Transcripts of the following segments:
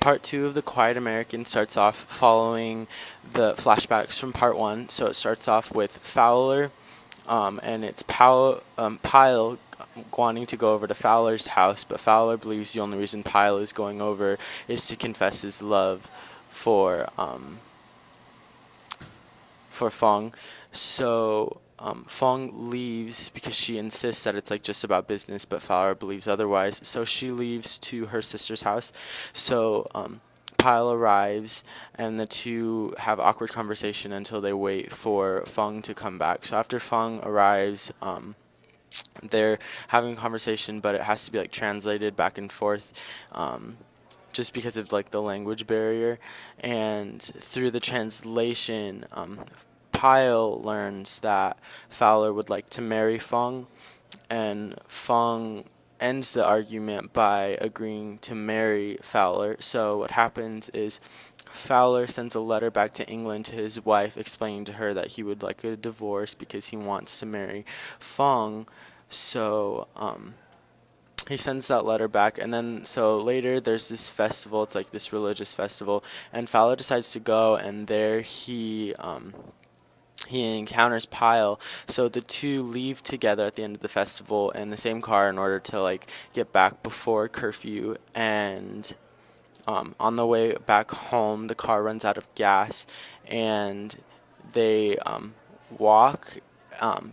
Part two of The Quiet American starts off following the flashbacks from part one. So it starts off with Fowler, and it's Pyle wanting to go over to Fowler's house, but Fowler believes the only reason Pyle is going over is to confess his love for Fong. So Fong leaves because she insists that it's like just about business, but Fowler believes otherwise. So she leaves to her sister's house. So Pyle arrives, and the two have awkward conversation until they wait for Fong to come back. So after Fong arrives, they're having a conversation, but it has to be like translated back and forth. Just because of like the language barrier, and through the translation, Pyle learns that Fowler would like to marry Fong, and Fong ends the argument by agreeing to marry Fowler. So what happens is Fowler sends a letter back to England to his wife explaining to her that he would like a divorce because he wants to marry Fong. So he sends that letter back, and then so later there's this festival. It's like this religious festival, and Fowler decides to go, and there he encounters Pyle. So the two leave together at the end of the festival in the same car in order to like get back before curfew. And on the way back home, the car runs out of gas, and they walk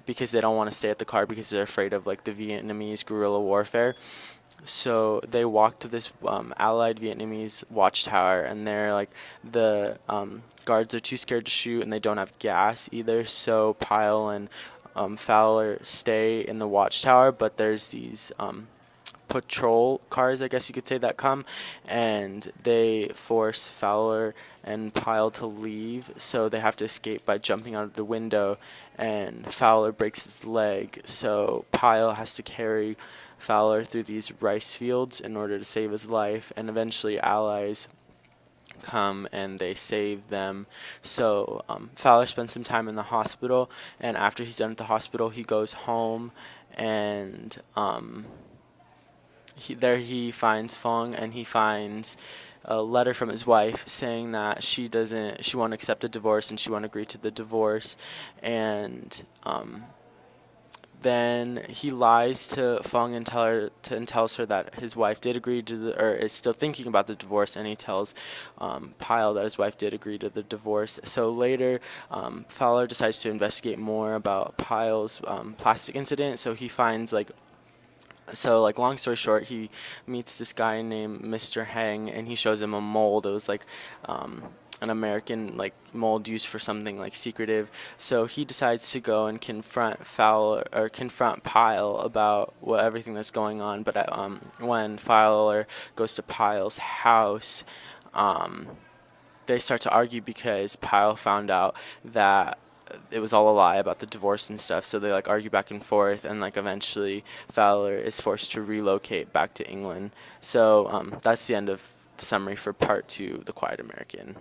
because they don't want to stay at the car because they're afraid of like the Vietnamese guerrilla warfare. So they walk to this allied Vietnamese watchtower, and they're like the guards are too scared to shoot, and they don't have gas either. So Pyle and Fowler stay in the watchtower, but there's these patrol cars, I guess you could say, that come, and they force Fowler and Pyle to leave, so they have to escape by jumping out of the window, and Fowler breaks his leg, so Pyle has to carry Fowler through these rice fields in order to save his life, and eventually allies come and they save them. So Fowler spends some time in the hospital, and after he's done at the hospital, he goes home, and he finds Fong, and he finds a letter from his wife saying that she won't accept a divorce, and she won't agree to the divorce. And then he lies to Fong and tells her that his wife did agree to or is still thinking about the divorce, and he tells Pyle that his wife did agree to the divorce. So later, Fowler decides to investigate more about Pyle's plastic incident. So he finds long story short, he meets this guy named Mr. Heng, and he shows him a mold. It was like an American like mold used for something like secretive. So he decides to go and confront Pyle about everything that's going on. But when Fowler goes to Pyle's house, they start to argue because Pyle found out that it was all a lie about the divorce and stuff. So they like argue back and forth, and like eventually Fowler is forced to relocate back to England. So that's the end of the summary for part two, The Quiet American.